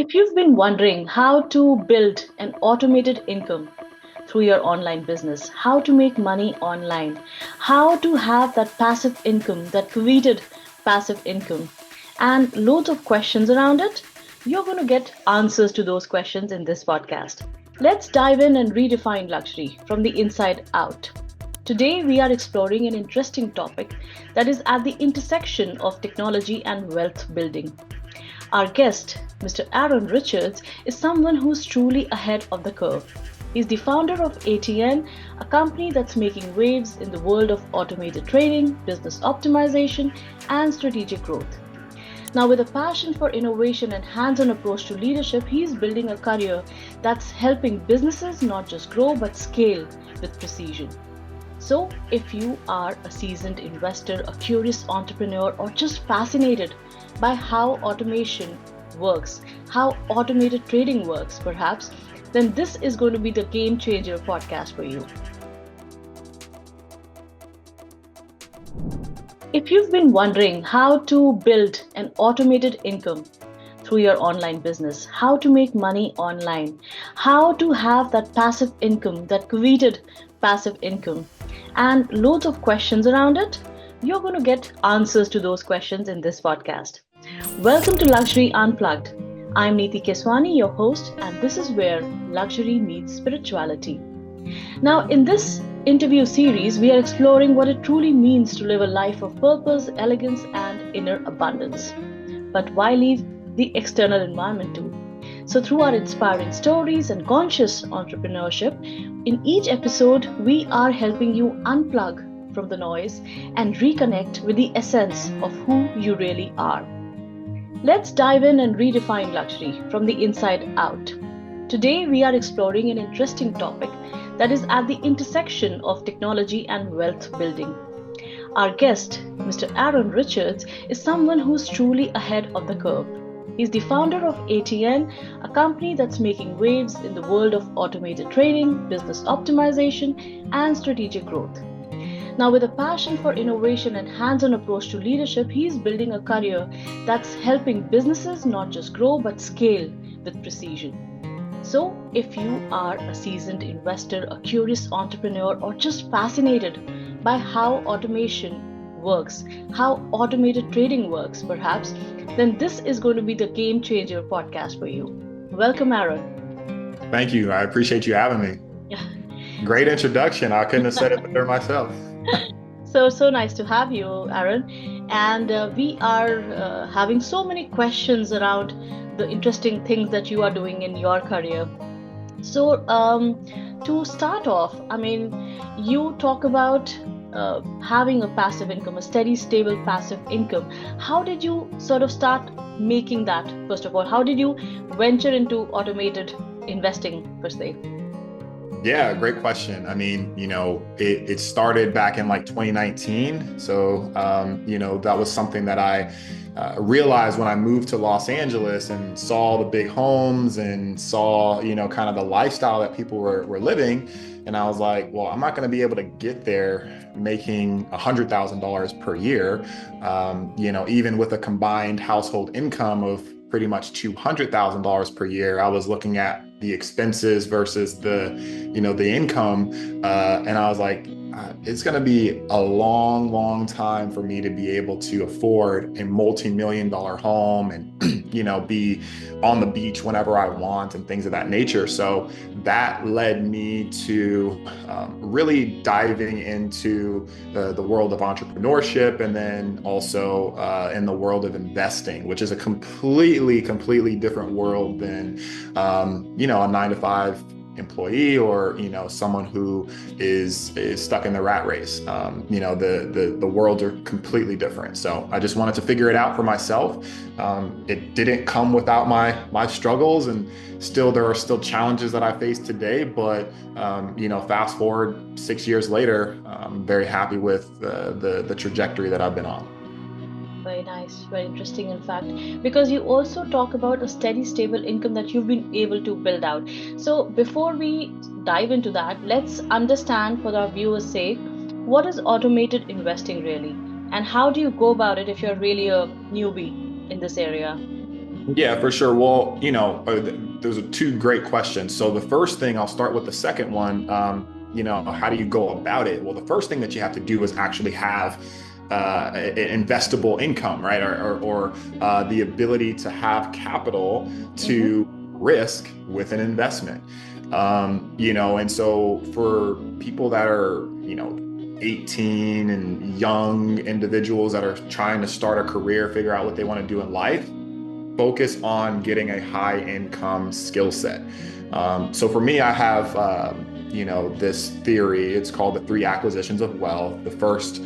If you've been wondering how to build an automated income through your online business, how to make money online, how to have that passive income, that coveted passive income, and loads of questions around it, you're going to get answers to those questions in this podcast. Let's dive in and redefine luxury from the inside out. Today, we are exploring an interesting topic that is at the intersection of technology and wealth building. Our guest, Mr. Aaron Richards, is someone who's truly ahead of the curve. He's the founder of ATN, a company that's making waves in the world of automated trading, business optimization, and strategic growth. Now, with a passion for innovation and hands on approach to leadership, he's building a career that's helping businesses not just grow but scale with precision. So, if you are a seasoned investor, a curious entrepreneur, or just fascinated by how automation works, how automated trading works, perhaps, then this is going to be the game changer podcast for you. If you've been wondering how to build an automated income through your online business, how to make money online, how to have that passive income, that coveted passive income, and loads of questions around it, you're going to get answers to those questions in this podcast. Welcome to Luxury Unplugged. I'm Neeti Keswani, your host, and this is where luxury meets spirituality. Now, in this interview series, we are exploring what it truly means to live a life of purpose, elegance, and inner abundance. But why leave the external environment too? So, through our inspiring stories and conscious entrepreneurship, in each episode, we are helping you unplug from the noise and reconnect with the essence of who you really are. Let's dive in and redefine luxury from the inside out. Today, we are exploring an interesting topic that is at the intersection of technology and wealth building. Our guest, Mr. Aaron Richards, is someone who's truly ahead of the curve. He's the founder of ATN, a company that's making waves in the world of automated trading, business optimization, and strategic growth. Now, with a passion for innovation and hands on approach to leadership, he's building a career that's helping businesses not just grow but scale with precision. So, if you are a seasoned investor, a curious entrepreneur, or just fascinated by how automation works, how automated trading works, perhaps, then this is going to be the game changer podcast for you. Welcome, Aaron. Thank you. I appreciate you having me. Yeah. Great introduction. I couldn't have said it better myself. So nice to have you, Aaron. And we are having so many questions around the interesting things that you are doing in your career. So, to start off, I mean, you talk about having a passive income, a steady, stable passive income. How did you sort of start making that, first of all? How did you venture into automated investing, per se? Yeah, great question. I mean, it started back in like 2019. So, that was something that I realized when I moved to Los Angeles and saw the big homes and saw, kind of the lifestyle that people were living. And I was like, well, I'm not going to be able to get there making $100,000 per year, even with a combined household income of pretty much $200,000 per year. I was looking at the expenses versus the income. And I was like, it's going to be a long, long time for me to be able to afford a multi-million-dollar home and, be on the beach whenever I want and things of that nature. So that led me to really diving into the world of entrepreneurship, and then also in the world of investing, which is a completely different world than, a 9-to-5 employee or someone who is stuck in the rat race. The worlds are completely different. So I just wanted to figure it out for myself. It didn't come without my struggles, and there are still challenges that I face today. But fast forward 6 years later, I'm very happy with the trajectory that I've been on. Very nice, very interesting, in fact, because you also talk about a steady, stable income that you've been able to build out. So, before we dive into that, let's understand for our viewers' sake, what is automated investing really, and how do you go about it if you're really a newbie in this area? Yeah, for sure. Well, those are two great questions. So the first thing, I'll start with the second one. How do you go about it? Well, the first thing that you have to do is actually have investable income, right? Or the ability to have capital Mm-hmm. to risk with an investment. And so for people that are, 18 and young individuals that are trying to start a career, figure out what they want to do in life, focus on getting a high income skill set. So for me, I have, this theory. It's called the three acquisitions of wealth. The first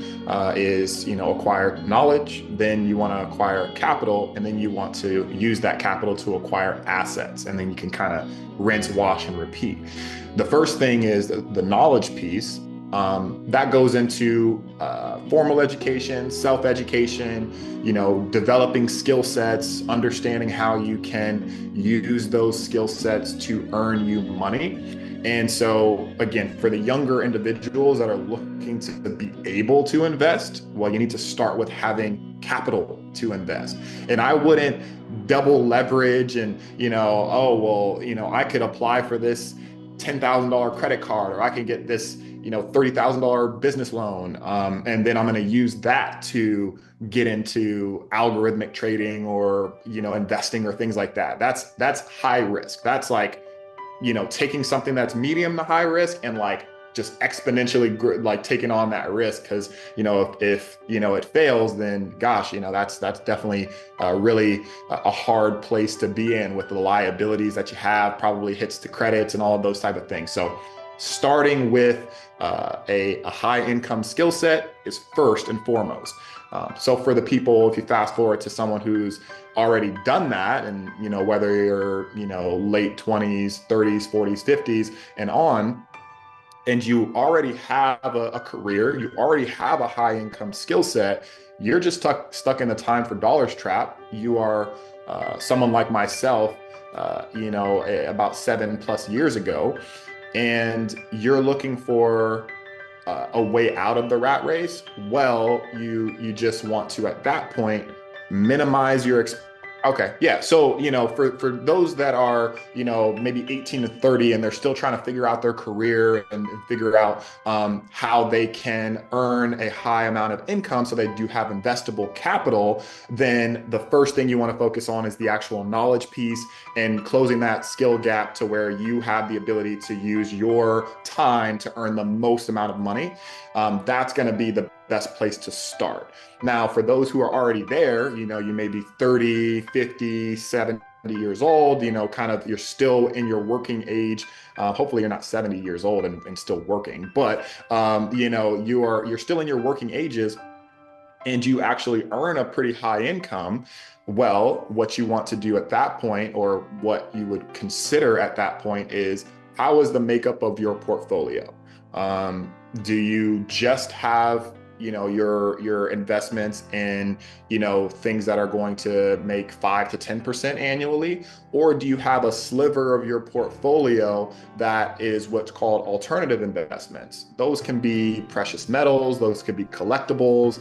is, acquire knowledge. Then you want to acquire capital, and then you want to use that capital to acquire assets. And then you can kind of rinse, wash, and repeat. The first thing is the knowledge piece. That goes into formal education, self-education, developing skill sets, understanding how you can use those skill sets to earn you money. And so, again, for the younger individuals that are looking to be able to invest, well, you need to start with having capital to invest. And I wouldn't double leverage and, oh, well, I could apply for this $10,000 credit card, or I can get this, $30,000 business loan. And then I'm going to use that to get into algorithmic trading or, investing or things like that. That's high risk. That's like, taking something that's medium to high risk and like just exponentially like taking on that risk. Because if it fails, then gosh, that's definitely really a hard place to be in with the liabilities that you have, probably hits to credits and all of those type of things. So starting with a high income skill set is first and foremost. So for the people, if you fast forward to someone who's already done that, and whether you're late 20s, 30s, 40s, 50s, and on, and you already have a career, you already have a high income skill set, you're just stuck in the time for dollars trap. You are someone like myself, about 7+ years ago, and you're looking for a way out of the rat race. Well, you just want to, at that point, minimize your Okay, yeah. So, for those that are, maybe 18 to 30 and they're still trying to figure out their career and figure out how they can earn a high amount of income so they do have investable capital, then the first thing you want to focus on is the actual knowledge piece and closing that skill gap to where you have the ability to use your time to earn the most amount of money. That's going to be the best place to start. Now, for those who are already there, you may be 30, 50, 70 years old, kind of you're still in your working age. Hopefully you're not 70 years old and still working, but you're still in your working ages and you actually earn a pretty high income. Well, what you want to do at that point, or what you would consider at that point, is how is the makeup of your portfolio? Do you just have your investments in things that are going to make 5 to 10% annually, or do you have a sliver of your portfolio that is what's called alternative investments? Those can be precious metals, those could be collectibles,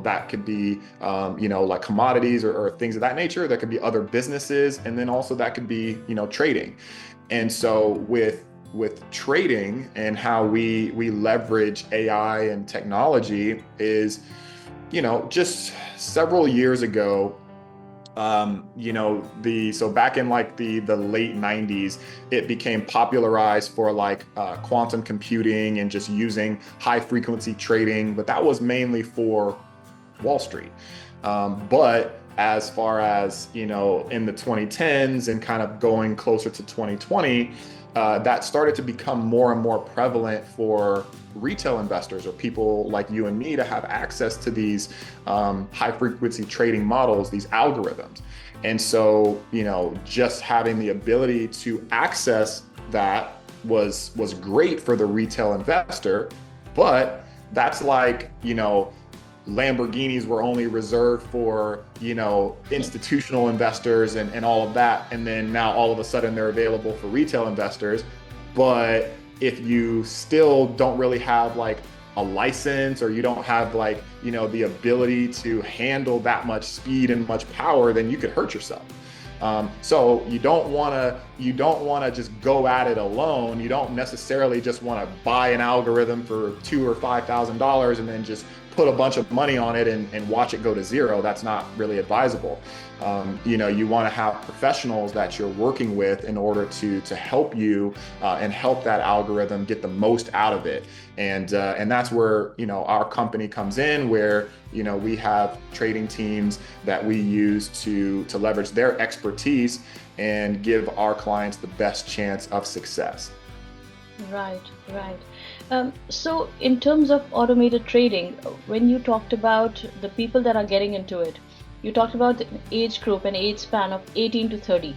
that could be like commodities or things of that nature. That could be other businesses, and then also that could be trading. And so with trading and how we leverage AI and technology is, just several years ago, so back in like the late 90s, it became popularized for like quantum computing and just using high frequency trading, but that was mainly for Wall Street. But as far as, in the 2010s and kind of going closer to 2020, that started to become more and more prevalent for retail investors or people like you and me to have access to these high frequency trading models, these algorithms. And so, just having the ability to access that was great for the retail investor, but that's like, Lamborghinis were only reserved for, institutional investors and all of that. And then now all of a sudden they're available for retail investors. But if you still don't really have like a license, or you don't have like, the ability to handle that much speed and much power, then you could hurt yourself. So you don't want to just go at it alone. You don't necessarily just want to buy an algorithm for $2,000 or $5,000 and then just put a bunch of money on it and watch it go to zero. That's not really advisable. You want to have professionals that you're working with in order to help you and help that algorithm get the most out of it. And that's where our company comes in, where we have trading teams that we use to leverage their expertise and give our clients the best chance of success. Right, right. So in terms of automated trading, when you talked about the people that are getting into it, you talked about the age group and age span of 18 to 30.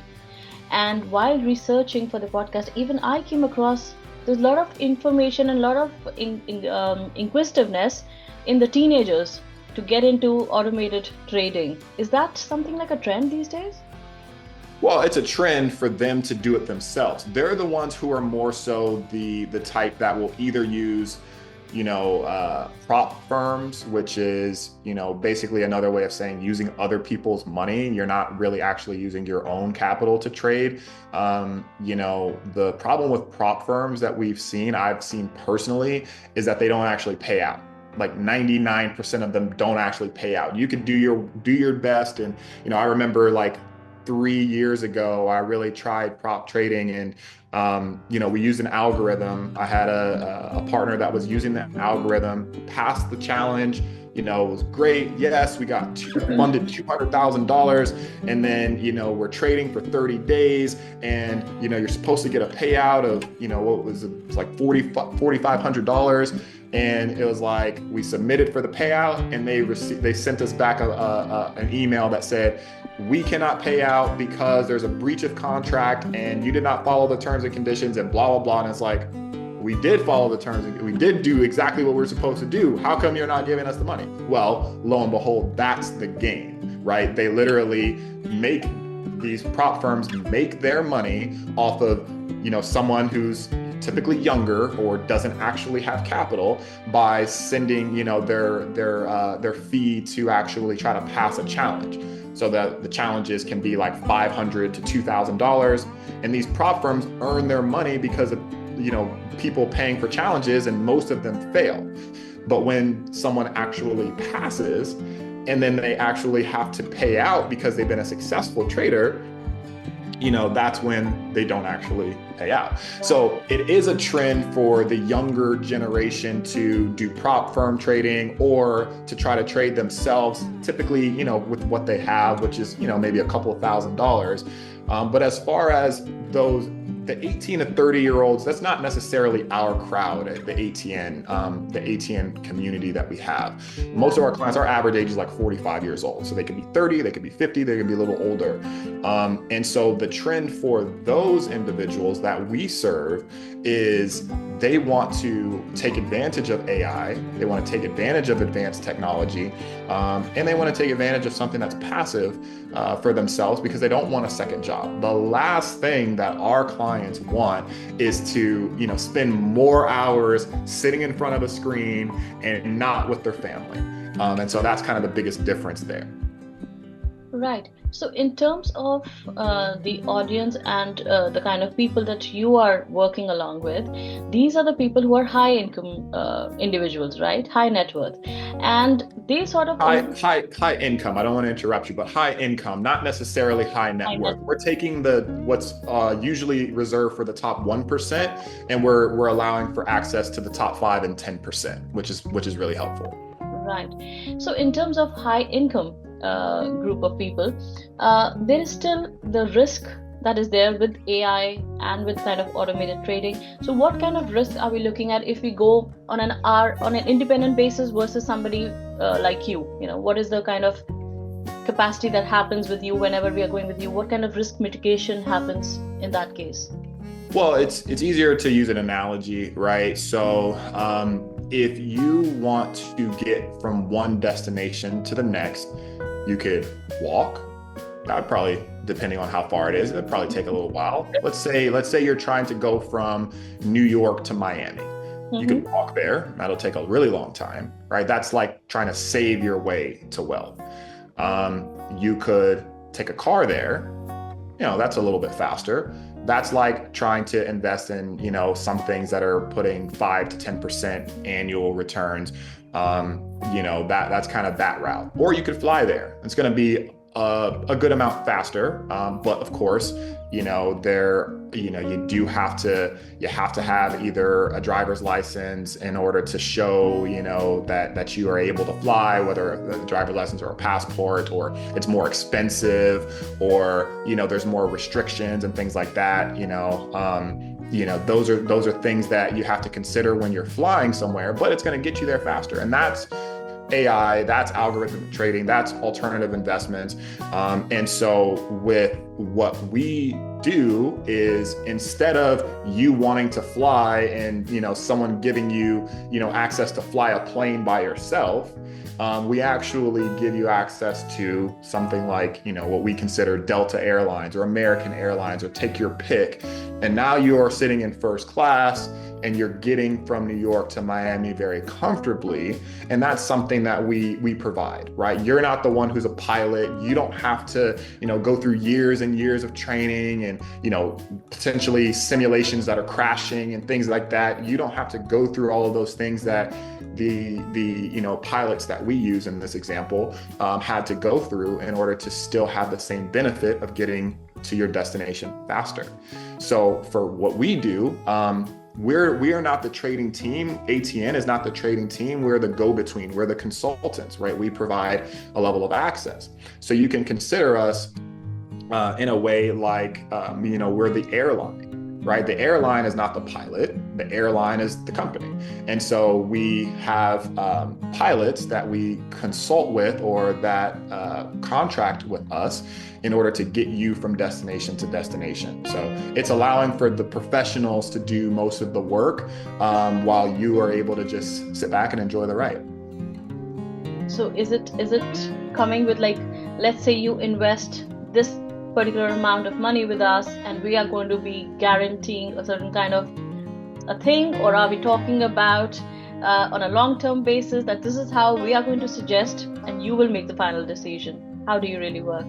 And while researching for the podcast, even I came across there's a lot of information and a lot of inquisitiveness in the teenagers to get into automated trading. Is that something like a trend these days? Well, it's a trend for them to do it themselves. They're the ones who are more so the type that will either use, prop firms, which is, basically another way of saying using other people's money. You're not really actually using your own capital to trade. The problem with prop firms that I've seen personally, is that they don't actually pay out. Like 99% of them don't actually pay out. You could do your best. And, I remember like 3 years ago, I really tried prop trading, and we used an algorithm. I had a partner that was using that algorithm, passed the challenge. It was great. Yes, we got funded $200,000, and then we're trading for 30 days, and you're supposed to get a payout of what was it? It was like $4,500. And it was like, we submitted for the payout, and they sent us back an email that said, we cannot pay out because there's a breach of contract and you did not follow the terms and conditions and blah, blah, blah. And it's like, we did follow the terms and we did do exactly what we're supposed to do. How come you're not giving us the money? Well, lo and behold, that's the game, right? They literally these prop firms make their money off of, someone who's typically younger or doesn't actually have capital, by sending, their fee to actually try to pass a challenge. So that the challenges can be like $500 to $2,000. And these prop firms earn their money because of, people paying for challenges, and most of them fail. But when someone actually passes, and then they actually have to pay out because they've been a successful trader, that's when they don't actually pay out. So it is a trend for the younger generation to do prop firm trading, or to try to trade themselves, typically, with what they have, which is, maybe a couple of $1,000s. But as far as the 18 to 30-year-olds, that's not necessarily our crowd at the ATN community that we have. Most of our clients, our average age is like 45 years old. So they could be 30, they could be 50, they could be a little older. And so the trend for those individuals that we serve is they want to take advantage of AI, they want to take advantage of advanced technology, and they want to take advantage of something that's passive for themselves, because they don't want a second job. The last thing that our clients want is to, spend more hours sitting in front of a screen and not with their family. And so that's kind of the biggest difference there. Right. So in terms of the audience and the kind of people that you are working along with, these are the people who are high income individuals, right? High net worth. And they sort of high income. I don't want to interrupt you, but high income, not necessarily high net worth. We're taking what's usually reserved for the top 1%, and we're allowing for access to the top 5 and 10%, which is really helpful. Right. So in terms of high income group of people, there is still the risk that is there with AI and with kind of automated trading. So what kind of risk are we looking at if we go on an independent basis versus somebody like you? What is the kind of capacity that happens with you whenever we are going with you? What kind of risk mitigation happens in that case? Well, it's easier to use an analogy, right? So if you want to get from one destination to the next, you could walk. That would probably, depending on how far it is, it'd probably take a little while. Let's say you're trying to go from New York to Miami. You could walk there. That'll take a really long time, right? That's like trying to save your way to wealth. You could take a car there, that's a little bit faster. That's like trying to invest in, some things that are putting 5 to 10% annual returns. That's kind of that route. Or you could fly there. It's going to be a good amount faster. But of course, you have to have either a driver's license in order to show, that you are able to fly, whether a driver's license or a passport, or it's more expensive, or, there's more restrictions and things like that. Those are things that you have to consider when you're flying somewhere, but it's going to get you there faster. And that's AI, that's algorithmic trading, that's alternative investments. And so with what we do is, instead of you wanting to fly and, someone giving you, access to fly a plane by yourself, we actually give you access to something like, what we consider Delta Airlines or American Airlines, or take your pick. And now you are sitting in first class and you're getting from New York to Miami very comfortably. And that's something that we provide, right? You're not the one who's a pilot. You don't have to, go through years and years of training and, potentially simulations that are crashing and things like that. You don't have to go through all of those things that the pilots that we use in this example had to go through in order to still have the same benefit of getting to your destination faster. So for what we do, we are not the trading team. ATN is not the trading team. We're the go-between. We're the consultants, right? We provide a level of access. So you can consider us in a way like, we're the airline, right? The airline is not the pilot. The airline is the company. And so we have pilots that we consult with, or that contract with us in order to get you from destination to destination. So it's allowing for the professionals to do most of the work, while you are able to just sit back and enjoy the ride. So is it coming with, like, let's say you invest this particular amount of money with us and we are going to be guaranteeing a certain kind of a thing, or are we talking about on a long-term basis that this is how we are going to suggest and you will make the final decision? How do you really work?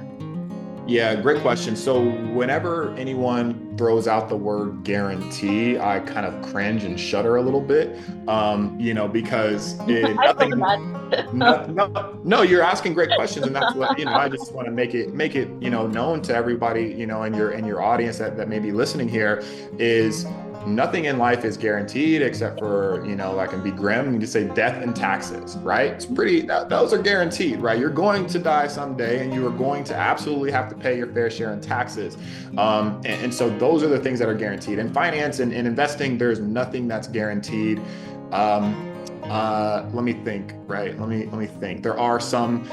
Yeah, great question. So whenever anyone throws out the word guarantee, I kind of cringe and shudder a little bit, because I thought that. no, you're asking great questions, and that's what, I just want to make it, known to everybody, in your audience that may be listening here, is nothing in life is guaranteed except for, I can be grim and just say death and taxes, right? It's those are guaranteed, right? You're going to die someday and you are going to absolutely have to pay your fair share in taxes. And so those are the things that are guaranteed. In finance and investing, there's nothing that's guaranteed. Let me think, right? Let me think. There are some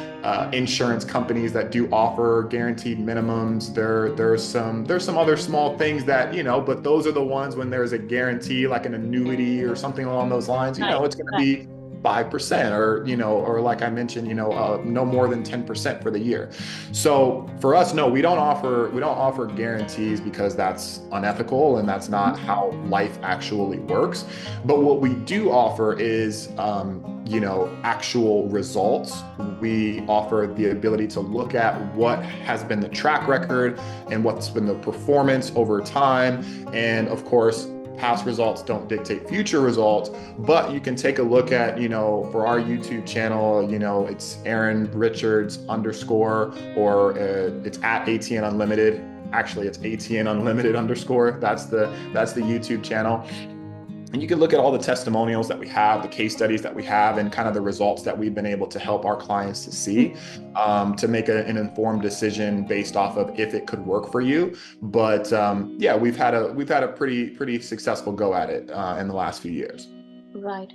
insurance companies that do offer guaranteed minimums. There's some other small things that, but those are the ones when there's a guarantee, like an annuity or something along those lines, it's going to be 5%, or like I mentioned, no more than 10% for the year. So for us, no, we don't offer guarantees, because that's unethical and that's not how life actually works. But what we do offer is, actual results. We offer the ability to look at what has been the track record and what's been the performance over time. And of course, past results don't dictate future results, but you can take a look at, for our YouTube channel, it's Aaron Richards _, or it's at ATN Unlimited. Actually, it's ATN Unlimited _. That's the YouTube channel. And you can look at all the testimonials that we have, the case studies that we have, and kind of the results that we've been able to help our clients to see, to make an informed decision based off of if it could work for you. But yeah, we've had a pretty successful go at it in the last few years. Right.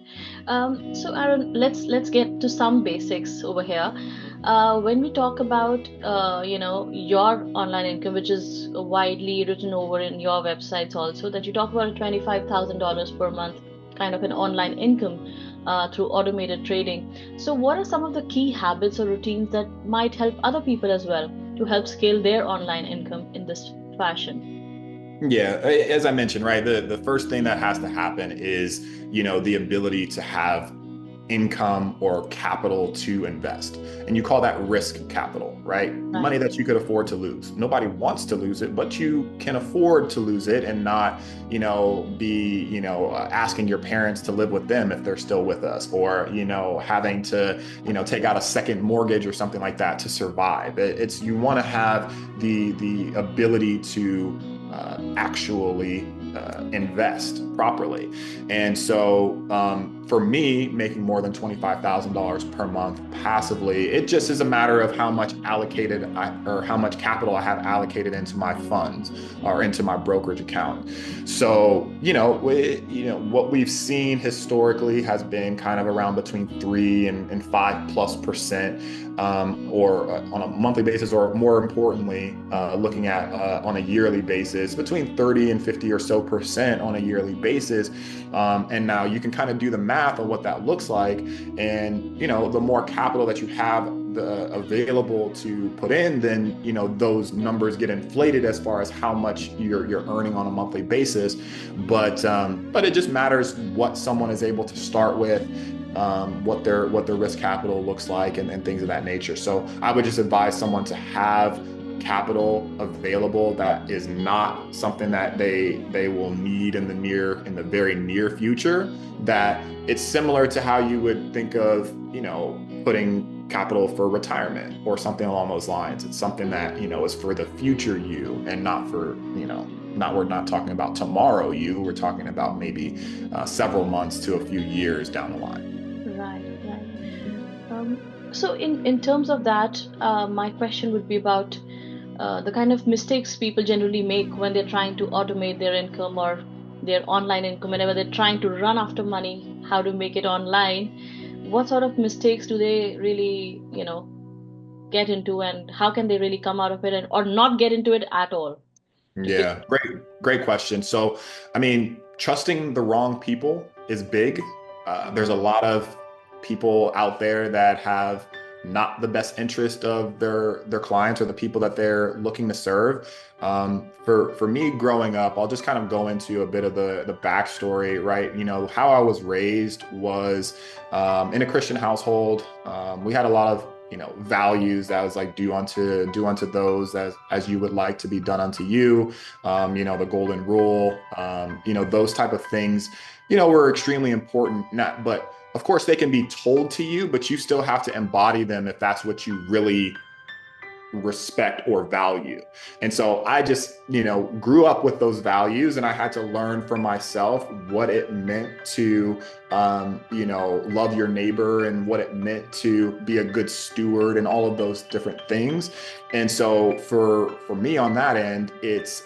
So Aaron, let's get to some basics over here. When we talk about your online income, which is widely written over in your websites also, that you talk about $25,000 per month, kind of an online income through automated trading. So what are some of the key habits or routines that might help other people as well to help scale their online income in this fashion? Yeah, as I mentioned, right, the first thing that has to happen is, the ability to have income or capital to invest. And you call that risk capital, right? Right. Money that you could afford to lose. Nobody wants to lose it, but you can afford to lose it and not, be, asking your parents to live with them if they're still with us, or, having to, take out a second mortgage or something like that to survive. It's you want to have the ability to actually invest properly. And so for me, making more than $25,000 per month passively, it just is a matter of how much or how much capital I have allocated into my funds or into my brokerage account. So, what we've seen historically has been kind of around between 3 and 5+%, or on a monthly basis, or more importantly, looking at on a yearly basis, between 30 and 50 or so% on a yearly basis. And now you can kind of do the math on what that looks like. And, the more capital that you have available to put in, then, those numbers get inflated as far as how much you're earning on a monthly basis. But it just matters what someone is able to start with, what their risk capital looks like, and things of that nature. So I would just advise someone to have capital available that is not something that they will need in the very near future. That it's similar to how you would think of, putting capital for retirement or something along those lines. It's something that, is for the future you, and not for, we're not talking about tomorrow you, we're talking about maybe several months to a few years down the line. Right, right. So in terms of that, my question would be about the kind of mistakes people generally make when they're trying to automate their income or their online income. Whenever they're trying to run after money, how to make it online, what sort of mistakes do they really, get into, and how can they really come out of it, or not get into it at all? To be Yeah, great question. So, I mean, trusting the wrong people is big. There's a lot of people out there that have not the best interest of their clients or the people that they're looking to serve. For me growing up, I'll just kind of go into a bit of the backstory, right? How I was raised was in a Christian household. We had a lot of values that was like do unto those as you would like to be done unto you. The golden rule, those type of things, were extremely important. Not, but of course they can be told to you, but you still have to embody them if that's what you really respect or value. And so I just, grew up with those values, and I had to learn for myself what it meant to, love your neighbor, and what it meant to be a good steward, and all of those different things. And so for me on that end, it's,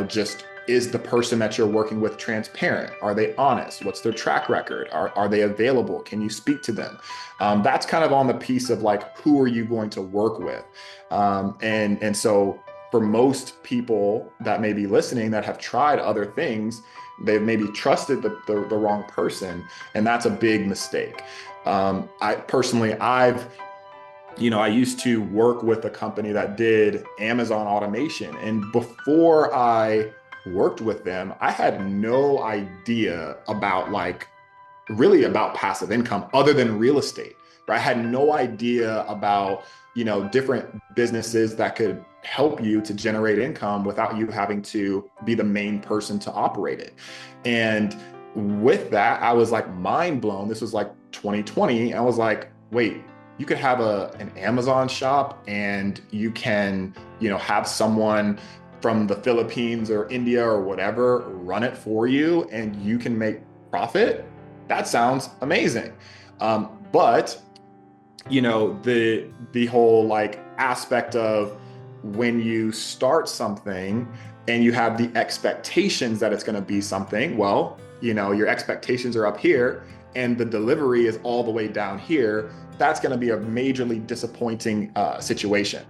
just, is the person that you're working with transparent? Are they honest? What's their track record? Are they available? Can you speak to them? That's kind of on the piece of like, who are you going to work with? And so for most people that may be listening that have tried other things, they've maybe trusted the wrong person. And that's a big mistake. I used to work with a company that did Amazon automation. And before I worked with them, I had no idea about really about passive income other than real estate. Right? I had no idea about, different businesses that could help you to generate income without you having to be the main person to operate it. And with that, I was like mind blown. This was like 2020. I was like, wait, you could have an Amazon shop, and you can, have someone from the Philippines or India or whatever run it for you, and you can make profit. That sounds amazing. But the whole like aspect of when you start something and you have the expectations that it's going to be something, well, your expectations are up here and the delivery is all the way down here. That's going to be a majorly disappointing situation.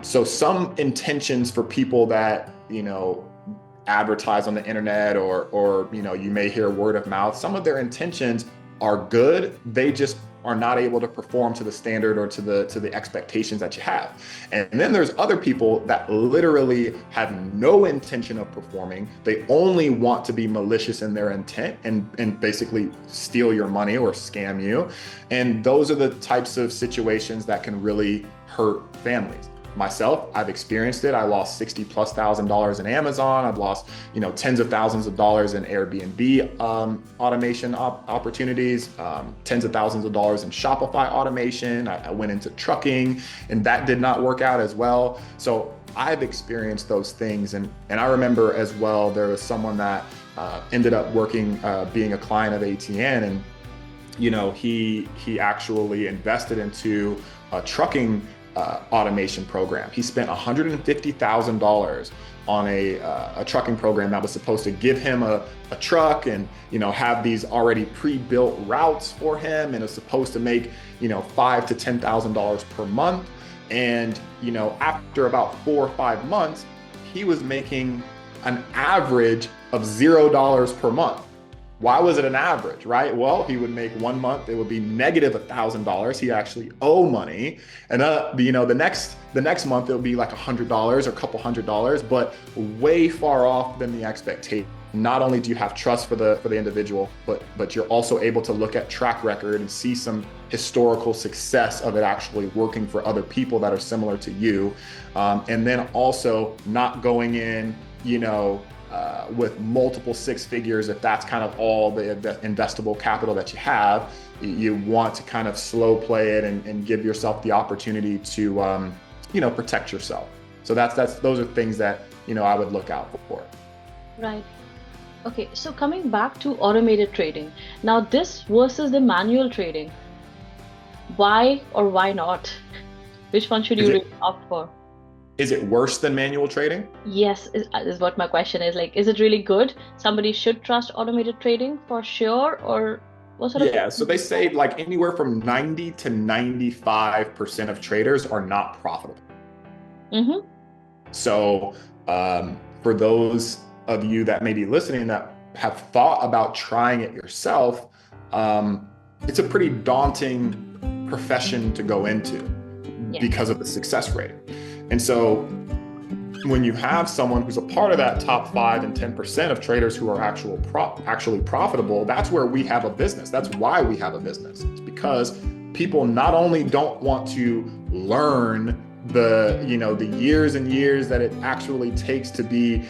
So some intentions for people that, advertise on the internet, or you may hear word of mouth, some of their intentions are good. They just are not able to perform to the standard or to the expectations that you have. And then there's other people that literally have no intention of performing. They only want to be malicious in their intent and basically steal your money or scam you. And those are the types of situations that can really hurt families. Myself, I've experienced it. I lost $60,000+ in Amazon. I've lost, tens of thousands of dollars in Airbnb automation opportunities, tens of thousands of dollars in Shopify automation. I went into trucking, and that did not work out as well. So I've experienced those things, and I remember as well, there was someone that ended up working, being a client of ATN, and he actually invested into a trucking automation program. He spent $150,000 on a trucking program that was supposed to give him a truck and have these already pre-built routes for him, and it was supposed to make $5,000 to $10,000 per month. And after about 4 or 5 months, he was making an average of $0 per month. Why was it an average, right? Well, he would make 1 month, it would be negative $1,000. He actually owe money. And the next month it would be like $100 or a couple $100, but way far off than the expectation. Not only do you have trust for the individual, but you're also able to look at track record and see some historical success of it actually working for other people that are similar to you. And then also not going in, with multiple 6 figures, if that's kind of all the investable capital that you have. You want to kind of slow play it and give yourself the opportunity to, protect yourself. So those are things that, I would look out for. Right. Okay, so coming back to automated trading, now this versus the manual trading, why or why not? Which one should you really opt for? Is it worse than manual trading? Yes, is what my question is. Like, is it really good? Somebody should trust automated trading for sure, or what sort of? Yeah, so they say like anywhere from 90 to 95% of traders are not profitable. Mm-hmm. So for those of you that may be listening that have thought about trying it yourself, it's a pretty daunting profession to go into because of the success rate. And so when you have someone who's a part of that top 5 and 10% of traders who are actually profitable, that's where we have a business. That's why we have a business. It's because people not only don't want to learn the years and years that it actually takes to be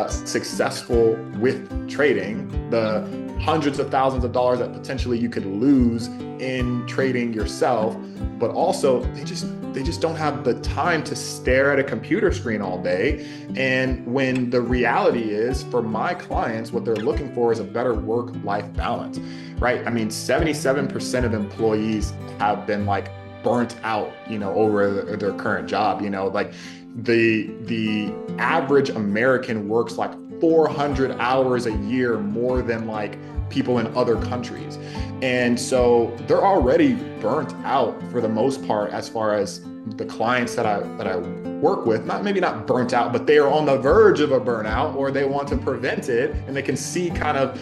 successful with trading, the hundreds of thousands of dollars that potentially you could lose in trading yourself, but also they just don't have the time to stare at a computer screen all day. And when the reality is, for my clients, what they're looking for is a better work-life balance, right? I mean, 77% of employees have been like burnt out, over their current job. Like the average American works like 400 hours a year more than like people in other countries. And so they're already burnt out for the most part, as far as the clients that I work with, maybe not burnt out, but they are on the verge of a burnout, or they want to prevent it, and they can see kind of,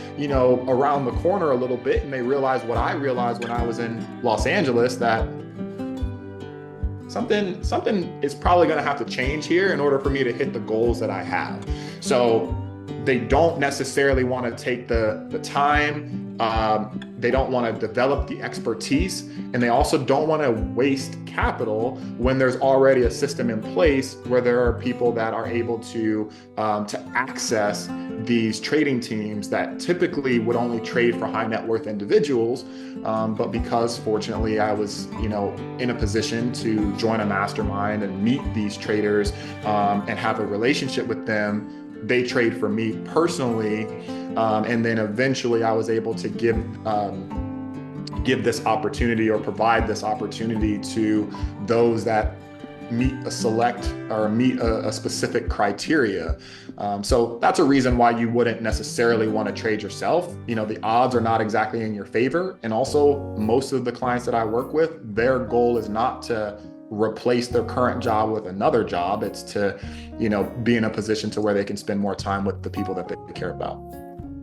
around the corner a little bit, and they realize what I realized when I was in Los Angeles, that something is probably going to have to change here in order for me to hit the goals that I have. So they don't necessarily want to take the time. They don't want to develop the expertise, and they also don't want to waste capital when there's already a system in place where there are people that are able to access these trading teams that typically would only trade for high net worth individuals. But because fortunately I was, in a position to join a mastermind and meet these traders and have a relationship with them, they trade for me personally. And then eventually I was able to give this opportunity, or provide this opportunity to those that meet a specific criteria. So that's a reason why you wouldn't necessarily want to trade yourself. The odds are not exactly in your favor. And also, most of the clients that I work with, their goal is not to replace their current job with another job. It's to, be in a position to where they can spend more time with the people that they care about.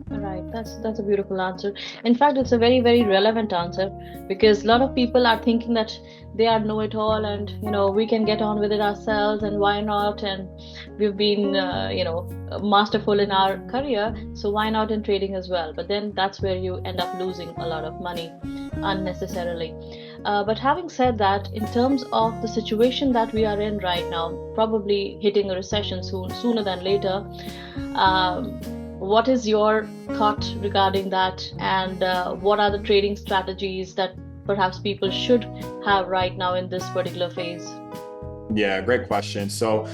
Right, that's a beautiful answer. In fact, it's a very, very relevant answer because a lot of people are thinking that they are know-it-all and we can get on with it ourselves and why not? And we've been masterful in our career, so why not in trading as well? But then that's where you end up losing a lot of money unnecessarily. But having said that, in terms of the situation that we are in right now, probably hitting a recession sooner than later. Um, what is your thought regarding that, and what are the trading strategies that perhaps people should have right now in this particular phase? Yeah, great question. So,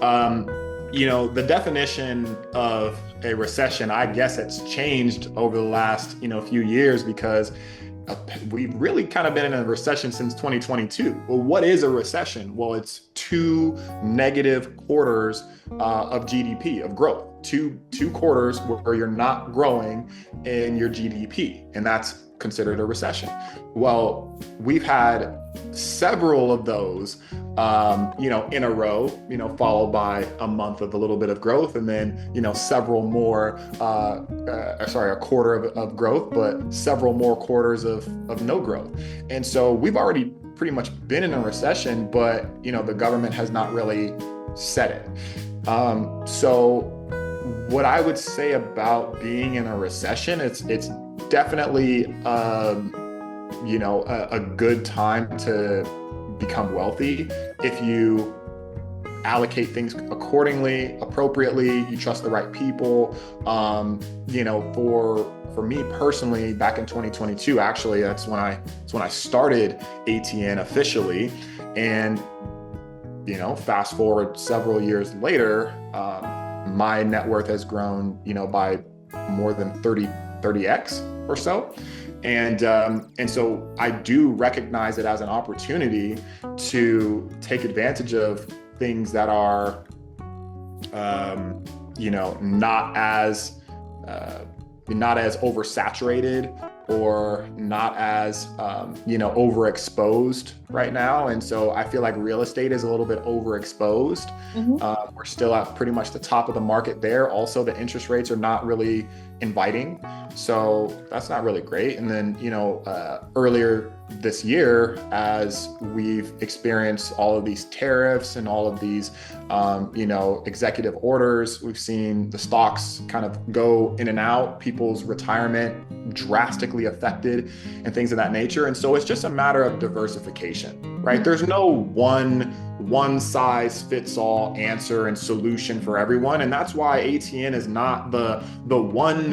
um, the definition of a recession, I guess it's changed over the last, few years because we've really kind of been in a recession since 2022. Well, what is a recession? Well, it's two negative quarters of GDP, of growth. Two quarters where you're not growing in your GDP, and that's considered a recession. Well, we've had several of those, in a row, followed by a month of a little bit of growth, and then, several more, a quarter of growth, but several more quarters of no growth. And so we've already pretty much been in a recession, but, the government has not really said it. So what I would say about being in a recession, it's definitely, a good time to become wealthy if you allocate things accordingly, appropriately. You trust the right people. For me personally, back in 2022, actually, that's when I started ATN officially, and fast forward several years later, my net worth has grown, by more than 30x or so. And so I do recognize it as an opportunity to take advantage of things that are, not as oversaturated or not as, overexposed right now. And so I feel like real estate is a little bit overexposed. Mm-hmm. We're still at pretty much the top of the market there. Also, the interest rates are not really inviting. So that's not really great. And then, earlier this year, as we've experienced all of these tariffs and all of these, executive orders, we've seen the stocks kind of go in and out, people's retirement drastically affected and things of that nature. And so it's just a matter of diversification, right? There's no one size fits all answer and solution for everyone. And that's why ATN is not the one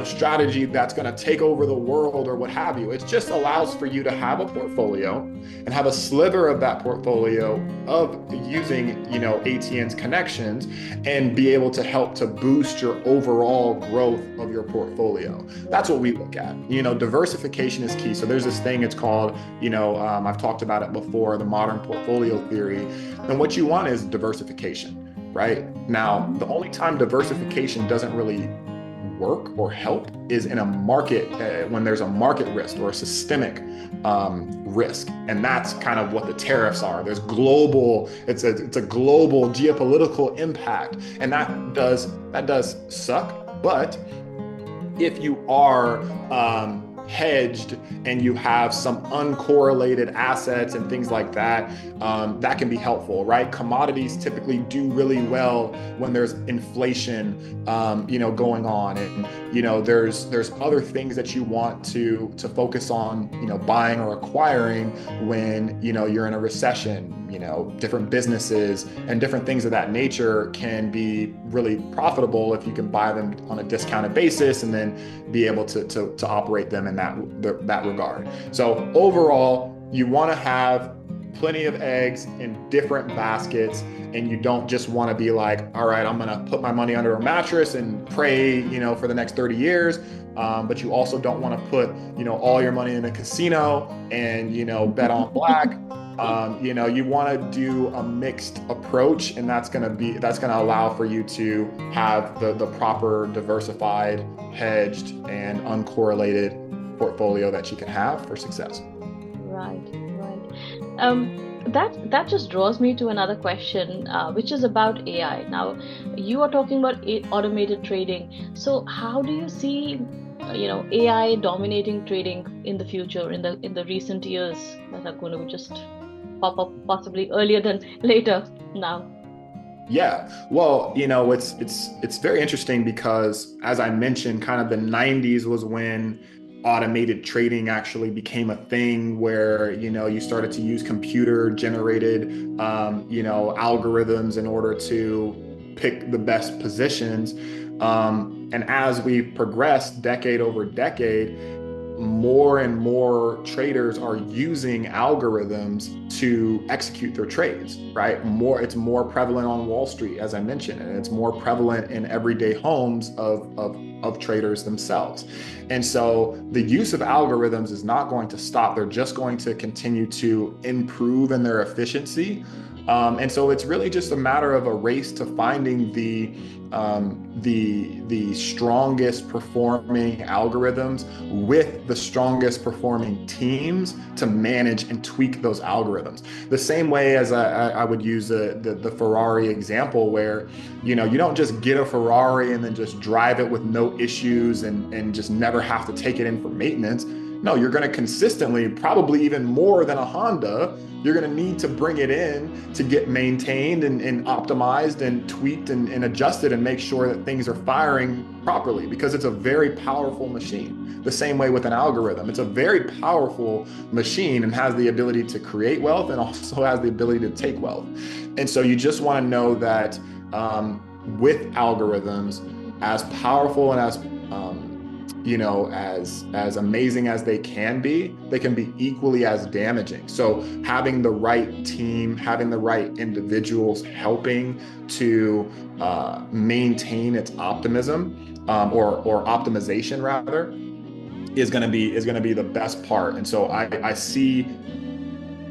strategy that's going to take over the world or what have you. It just allows for you to have a portfolio and have a sliver of that portfolio of using ATN's connections and be able to help to boost your overall growth of your portfolio. That's what we look at. Diversification is key. So there's this thing, it's called, I've talked about it before, the modern portfolio theory. And what you want is diversification, right? Now, the only time diversification doesn't really work or help is in a market, when there's a market risk or a systemic risk. And that's kind of what the tariffs are. There's it's a global geopolitical impact. And that does suck. But if you are hedged and you have some uncorrelated assets and things like that, that can be helpful, right? Commodities typically do really well when there's inflation, going on, and there's other things that you want to focus on, buying or acquiring when you're in a recession. Different businesses and different things of that nature can be really profitable if you can buy them on a discounted basis and then be able to operate them in that regard. So overall, you want to have plenty of eggs in different baskets, and you don't just want to be like, all right, I'm going to put my money under a mattress and pray, for the next 30 years. But you also don't want to put, all your money in a casino and, bet on black. You want to do a mixed approach, and that's going to allow for you to have the proper diversified, hedged, and uncorrelated portfolio that you can have for success. Right, right. that just draws me to another question, which is about AI. Now, you are talking about automated trading. So, how do you see, AI dominating trading in the future, in the recent years that are going to just pop up possibly earlier than later now? Yeah. Well, it's very interesting because as I mentioned, kind of the 90s was when automated trading actually became a thing where, you started to use computer generated algorithms in order to pick the best positions. And as we progressed decade over decade, more and more traders are using algorithms to execute their trades, right? It's more prevalent on Wall Street, as I mentioned, and it's more prevalent in everyday homes of traders themselves. And so the use of algorithms is not going to stop. They're just going to continue to improve in their efficiency. And so it's really just a matter of a race to finding the strongest performing algorithms with the strongest performing teams to manage and tweak those algorithms. The same way as I would use the Ferrari example, where you don't just get a Ferrari and then just drive it with no issues and just never have to take it in for maintenance. No, you're going to consistently, probably even more than a Honda, you're going to need to bring it in to get maintained and optimized and tweaked and adjusted and make sure that things are firing properly, because it's a very powerful machine. The same way with an algorithm. It's a very powerful machine and has the ability to create wealth and also has the ability to take wealth. And so you just want to know that with algorithms, as powerful and as amazing as they can be equally as damaging. So having the right team, having the right individuals helping to maintain its optimism, or optimization rather, is going to be the best part. And so I see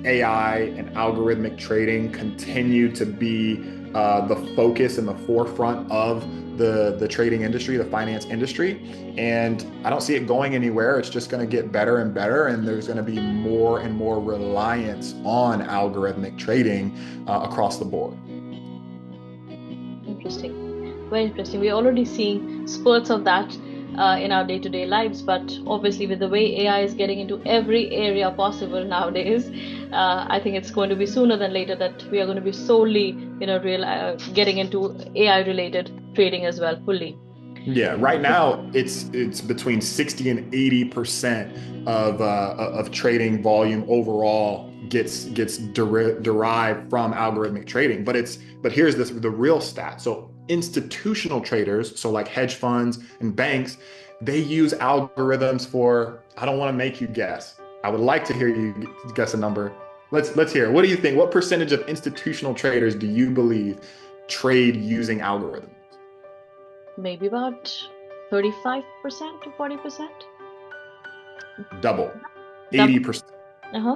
AI and algorithmic trading continue to be the focus and the forefront of the trading industry, the finance industry. And I don't see it going anywhere. It's just going to get better and better. And there's going to be more and more reliance on algorithmic trading across the board. Interesting. Very interesting. We're already seeing spurts of that in our day-to-day lives, but obviously, with the way AI is getting into every area possible nowadays, I think it's going to be sooner than later that we are going to be solely, getting into AI-related trading as well, fully. Yeah, right now it's between 60 and 80% of trading volume overall gets derived from algorithmic trading. But here's the real stat. So institutional traders, so like hedge funds and banks, they use algorithms for, I don't want to make you guess. I would like to hear you guess a number. Let's hear it. What do you think? What percentage of institutional traders do you believe trade using algorithms? Maybe about 35% to 40%. Double. Double. 80%. Uh-huh.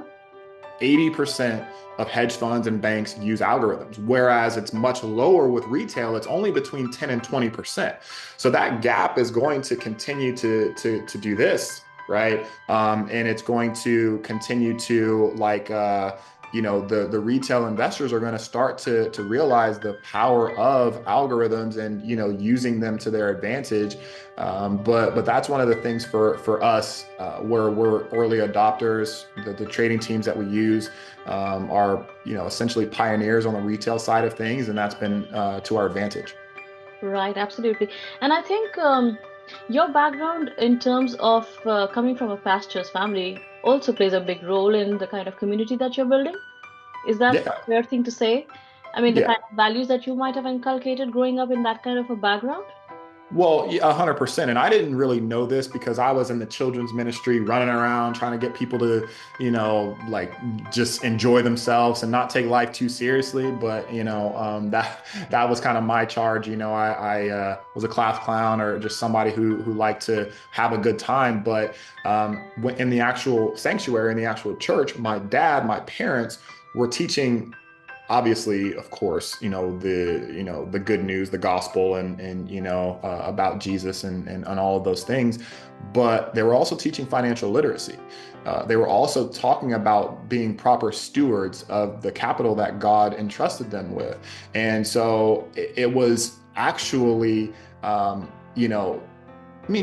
80% of hedge funds and banks use algorithms, whereas it's much lower with retail. It's only between 10 and 20%. So that gap is going to continue to do this, right? And it's going to continue to, the retail investors are going to start to realize the power of algorithms and using them to their advantage. But that's one of the things for us, where we're early adopters. The trading teams that we use are essentially pioneers on the retail side of things, and that's been to our advantage. Right, absolutely. And I think your background in terms of coming from a pastor's family also plays a big role in the kind of community that you're building. Is that a Yeah, fair thing to say? I mean, the yeah. kind of values that you might have inculcated growing up in that kind of a background? Well, yeah, 100%. And I didn't really know this because I was in the children's ministry running around trying to get people to, like just enjoy themselves and not take life too seriously. But, that was kind of my charge. I was a class clown or just somebody who liked to have a good time. But in the actual sanctuary, in the actual church, my dad, my parents were teaching obviously, of course, the good news, the gospel, and about Jesus and all of those things. But they were also teaching financial literacy. They were also talking about being proper stewards of the capital that God entrusted them with. And so it was actually,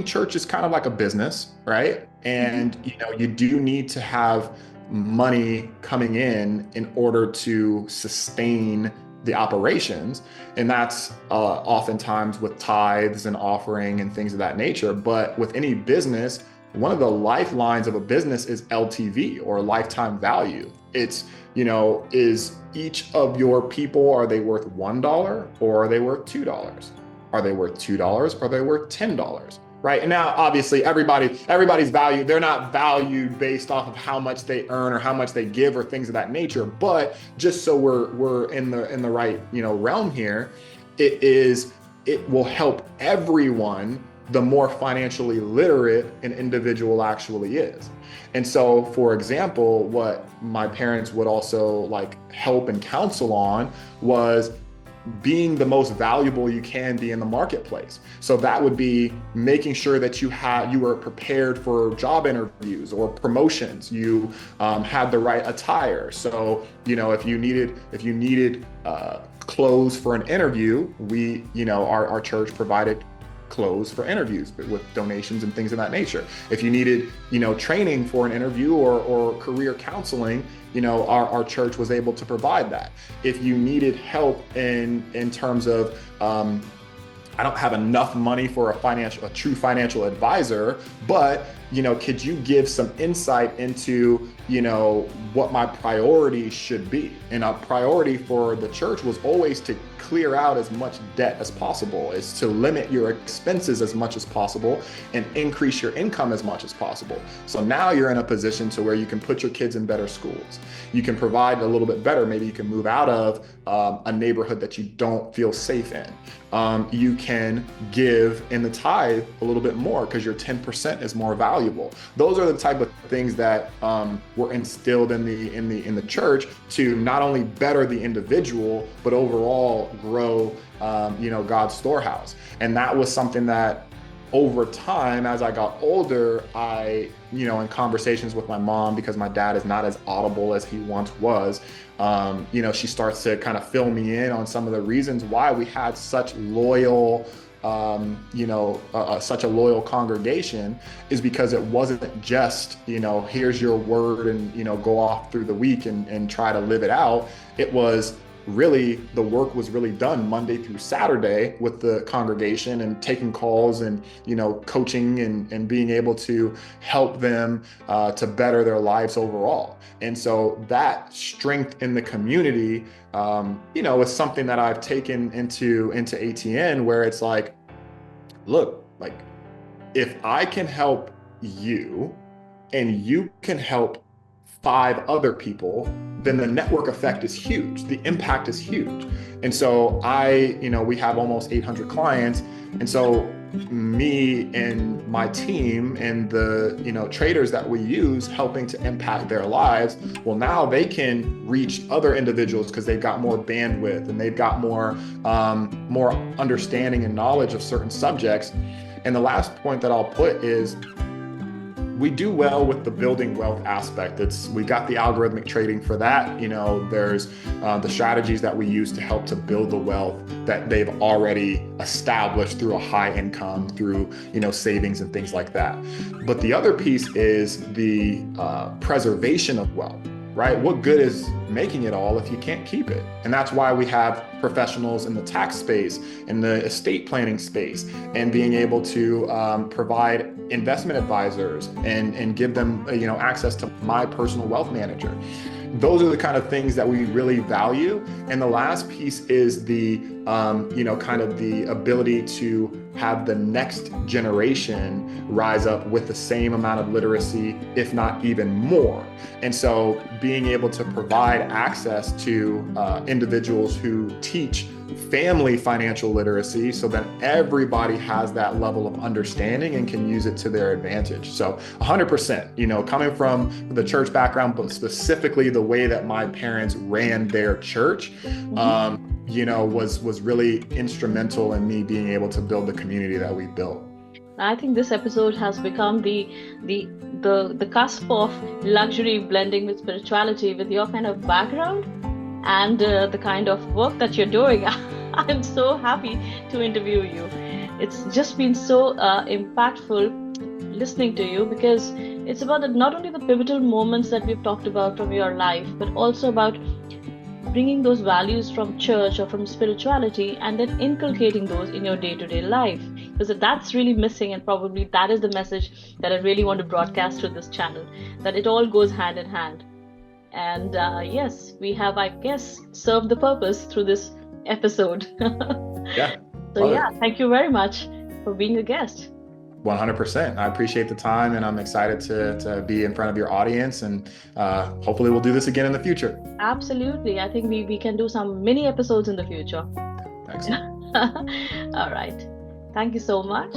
church is kind of like a business, right? Mhm. And, you do need to have money coming in order to sustain the operations. And that's oftentimes with tithes and offering and things of that nature. But with any business, one of the lifelines of a business is LTV, or lifetime value. It's, is each of your people, are they worth $1 or are they worth $2? Are they worth $2 or are they worth $10? Right. And now, obviously, everybody's value, they're not valued based off of how much they earn or how much they give or things of that nature. But just so we're in the right, realm here, it will help everyone the more financially literate an individual actually is. And so, for example, what my parents would also like help and counsel on was being the most valuable you can be in the marketplace. So that would be making sure that you were prepared for job interviews or promotions. You had the right attire. So if you needed clothes for an interview, our church provided clothes for interviews with donations and things of that nature. If you needed, training for an interview or career counseling, our church was able to provide that. If you needed help in terms of, I don't have enough money for a true financial advisor, but could you give some insight into, what my priorities should be? And a priority for the church was always to clear out as much debt as possible, is to limit your expenses as much as possible and increase your income as much as possible. So now you're in a position to where you can put your kids in better schools. You can provide a little bit better. Maybe you can move out of a neighborhood that you don't feel safe in. You can give in the tithe a little bit more because your 10% is more valuable. Those are the type of things that were instilled in the church to not only better the individual, but overall grow God's storehouse. And that was something that over time, as I got older, I, in conversations with my mom, because my dad is not as audible as he once was, she starts to kind of fill me in on some of the reasons why we had such loyal, such a loyal congregation, is because it wasn't just, here's your word and, go off through the week and try to live it out. It was really, the work was really done Monday through Saturday with the congregation, and taking calls and, coaching and being able to help them to better their lives overall. And so that strength in the community, is something that I've taken into ATN, where it's like, look, like, if I can help you and you can help 5 other people, then the network effect is huge. The impact is huge. And so we have almost 800 clients. And so me and my team and the, traders that we use helping to impact their lives, well, now they can reach other individuals because they've got more bandwidth and they've got more understanding and knowledge of certain subjects. And the last point that I'll put is, we do well with the building wealth aspect. We got the algorithmic trading for that. There's the strategies that we use to help to build the wealth that they've already established through a high income, through, savings and things like that. But the other piece is the preservation of wealth, right? What good is making it all if you can't keep it? And that's why we have professionals in the tax space, in the estate planning space, and being able to provide investment advisors and give them access to my personal wealth manager. Those are the kind of things that we really value. And the last piece is the kind of the ability to have the next generation rise up with the same amount of literacy, if not even more. And so being able to provide access to individuals who teach family financial literacy so that everybody has that level of understanding and can use it to their advantage. So 100%, coming from the church background, but specifically the way that my parents ran their church, was really instrumental in me being able to build the community that we built. I think this episode has become the cusp of luxury blending with spirituality with your kind of background and the kind of work that you're doing. I'm so happy to interview you. It's just been so impactful listening to you, because it's about not only the pivotal moments that we've talked about from your life, but also about bringing those values from church or from spirituality and then inculcating those in your day-to-day life, because that's really missing, and probably that is the message that I really want to broadcast through this channel, that it all goes hand in hand. And yes, we have, I guess, served the purpose through this episode. Yeah. So yeah, thank you very much for being a guest. 100%. I appreciate the time, and I'm excited to be in front of your audience, and hopefully we'll do this again in the future. Absolutely. I think we can do some mini episodes in the future. Thanks. All right. Thank you so much.